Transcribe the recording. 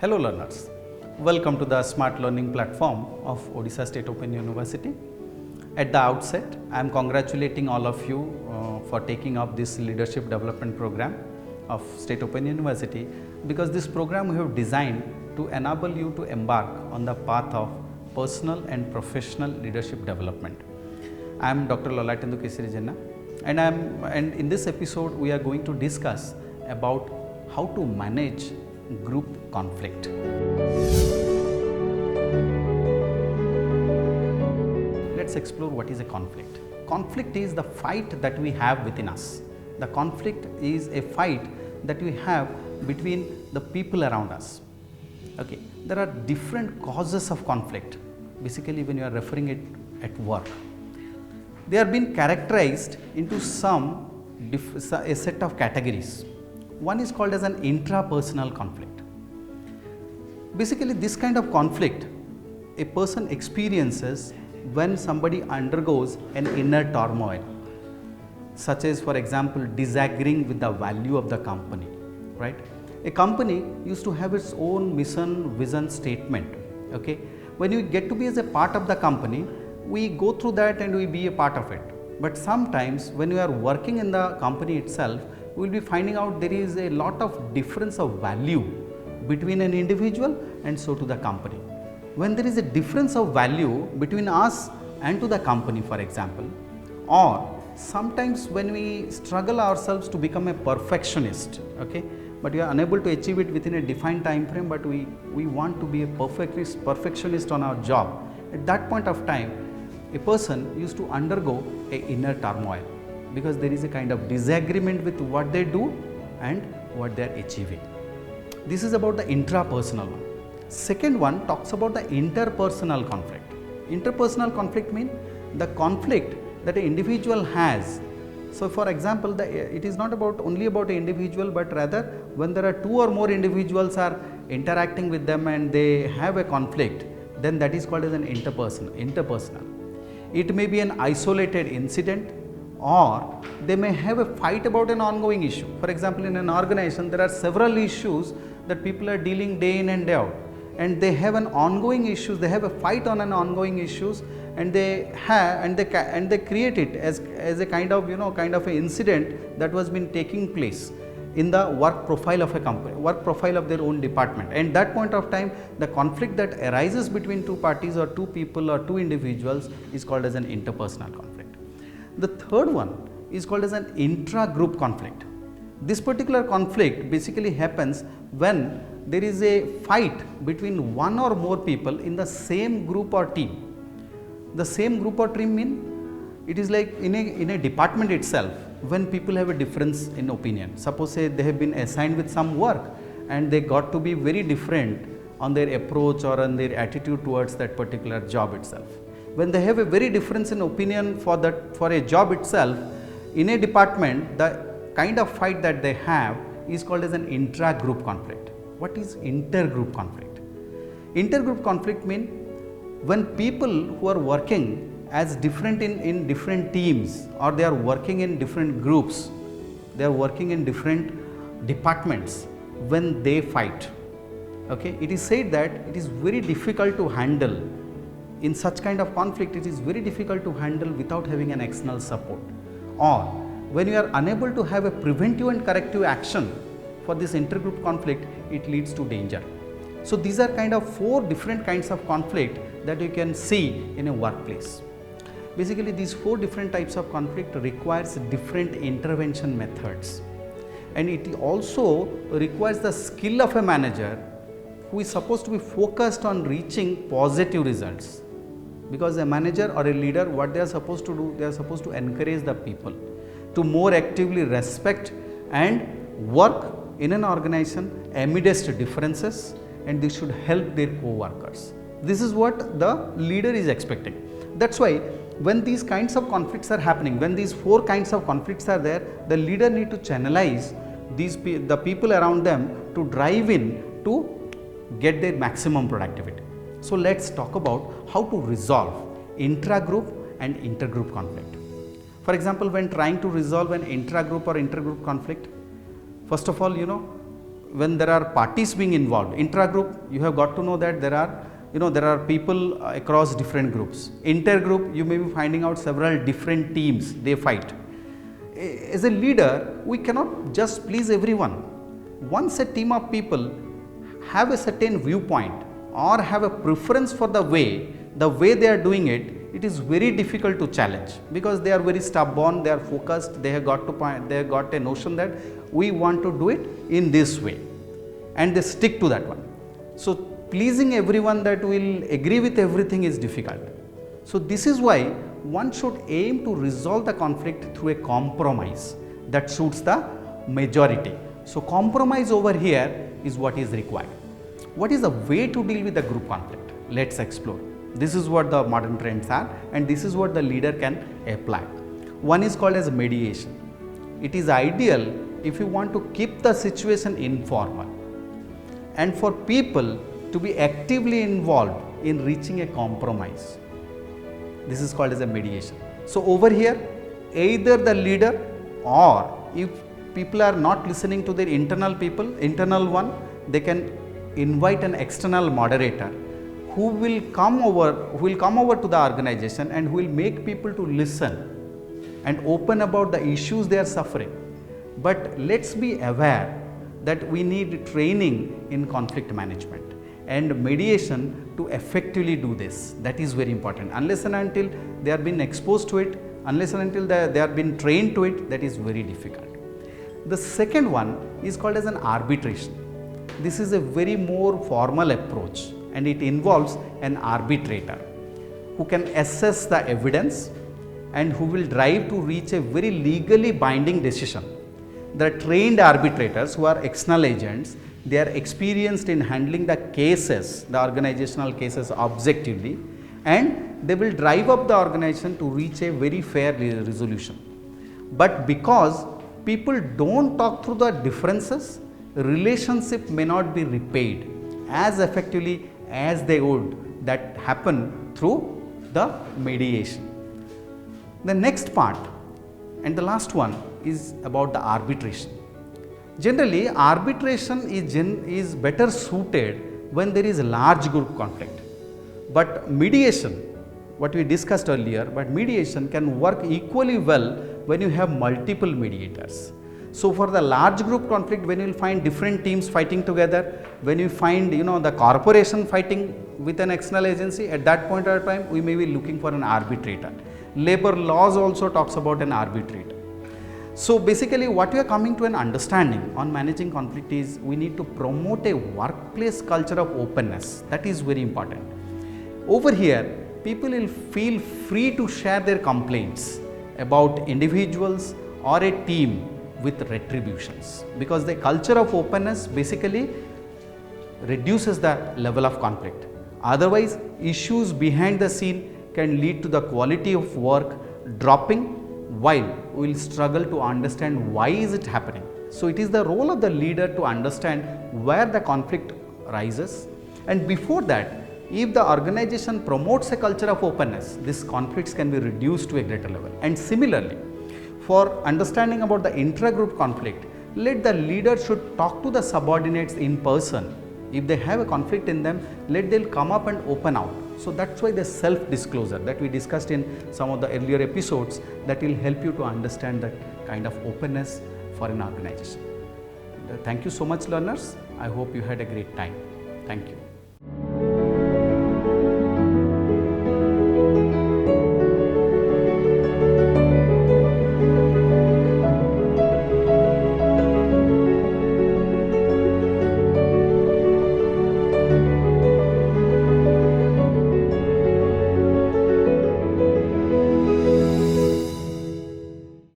Hello learners, welcome to the Smart Learning platform of Odisha State Open University. At the outset, I am congratulating all of you for taking up this leadership development program of State Open University, because this program we have designed to enable you to embark on the path of personal and professional leadership development. I am Dr. Untitled and in this episode we are going to discuss about how to manage group conflict. Let's explore what is a conflict. Conflict is the fight that we have within us. The conflict is a fight that we have between the people around us. Okay, there are different causes of conflict. Basically, when you are referring it at work, they are being characterized into a set of categories. One is called as an intrapersonal conflict. Basically, this kind of conflict a person experiences when somebody undergoes an inner turmoil, such as, for example, disagreeing with the value of the company, right? A company used to have its own mission, vision statement, okay? When you get to be as a part of the company, we go through that and we be a part of it. But sometimes when we are working in the company itself, we will be finding out there is a lot of difference of value between an individual and so to the company. When there is a difference of value between us and to the company, for example, or sometimes when we struggle ourselves to become a perfectionist, okay, but we are unable to achieve it within a defined time frame, but we want to be a perfectionist on our job. At that point of time, a person used to undergo a inner turmoil, because there is a kind of disagreement with what they do and what they are achieving. This is about the intrapersonal one. Second one talks about the interpersonal conflict. Interpersonal conflict means the conflict that an individual has. So, for example, it is not only about an individual, but rather when there are two or more individuals are interacting with them and they have a conflict, then that is called as an interpersonal. It may be an isolated incident, or they may have a fight about an ongoing issue. For example, in an organization there are several issues that people are dealing day in and day out, and they have an ongoing issues, they have a fight on an ongoing issues, and they create it as a kind of an incident that was been taking place in the work profile of a company, work profile of their own department. And that point of time, the conflict that arises between two parties or two people or two individuals is called as an interpersonal conflict. The third one is called as an intra-group conflict. This particular conflict basically happens when there is a fight between one or more people in the same group or team. The same group or team mean it is like in a department itself, when people have a difference in opinion. Suppose say they have been assigned with some work and they got to be very different on their approach or on their attitude towards that particular job itself. When they have a very difference in opinion for a job itself, in a department, the kind of fight that they have is called as an intra-group conflict. What is intergroup conflict? Intergroup conflict means when people who are working as different in different teams, or they are working in different groups, they are working in different departments, when they fight, okay, it is said that it is very difficult to handle. In such kind of conflict, it is very difficult to handle without having an external support, or when you are unable to have a preventive and corrective action for this intergroup conflict, it leads to danger. So these are kind of four different kinds of conflict that you can see in a workplace. Basically, these four different types of conflict requires different intervention methods, and it also requires the skill of a manager who is supposed to be focused on reaching positive results. Because a manager or a leader, what they are supposed to do, they are supposed to encourage the people to more actively respect and work in an organization amidst differences, and they should help their co-workers. This is what the leader is expecting. That's why when these kinds of conflicts are happening, when these four kinds of conflicts are there, the leader need to channelize the people around them to drive in to get their maximum productivity. So let's talk about how to resolve intra-group and intergroup conflict. For example, when trying to resolve an intra-group or intergroup conflict, first of all, when there are parties being involved. Intra-group, you have got to know that there are people across different groups. Intergroup, you may be finding out several different teams, they fight. As a leader, we cannot just please everyone. Once a team of people have a certain viewpoint or have a preference for the way they are doing it, it is very difficult to challenge, because they are very stubborn, they are focused, they have got a notion that we want to do it in this way, and they stick to that one. So pleasing everyone that will agree with everything is difficult. So this is why one should aim to resolve the conflict through a compromise that suits the majority. So compromise over here is what is required. What is the way to deal with the group conflict? Let's explore. This is what the modern trends are, and this is what the leader can apply. One is called as mediation. It is ideal if you want to keep the situation informal and for people to be actively involved in reaching a compromise. This is called as a mediation. So over here, either the leader, or if people are not listening to their internal one, they can invite an external moderator who will come over to the organization and who will make people to listen and open about the issues they are suffering. But let's be aware that we need training in conflict management and mediation to effectively do this. That is very important. Unless and until they are being exposed to it, unless and until they are being trained to it, that is very difficult. The second one is called as an arbitration. This is a very more formal approach, and it involves an arbitrator who can assess the evidence and who will drive to reach a very legally binding decision. The trained arbitrators who are external agents, they are experienced in handling the cases, the organizational cases objectively, and they will drive up the organization to reach a very fair resolution. But because people don't talk through the differences, relationship may not be repaid as effectively as they would that happen through the mediation. The next part and the last one is about the arbitration. Generally, arbitration is better suited when there is a large group conflict. But mediation, what we discussed earlier, but mediation can work equally well when you have multiple mediators. So for the large group conflict, when you will find different teams fighting together, when you find the corporation fighting with an external agency, at that point of time we may be looking for an arbitrator. Labor laws also talks about an arbitrator. So basically what we are coming to an understanding on managing conflict is we need to promote a workplace culture of openness. That is very important. Over here, people will feel free to share their complaints about individuals or a team with retributions, because the culture of openness basically reduces the level of conflict. Otherwise, issues behind the scene can lead to the quality of work dropping, while we will struggle to understand why is it happening. So it is the role of the leader to understand where the conflict arises, and before that, if the organization promotes a culture of openness, these conflicts can be reduced to a greater level. And similarly, for understanding about the intra-group conflict, let the leader should talk to the subordinates in person. If they have a conflict in them, let them come up and open out. So that's why the self-disclosure that we discussed in some of the earlier episodes, that will help you to understand that kind of openness for an organization. Thank you so much, learners. I hope you had a great time. Thank you.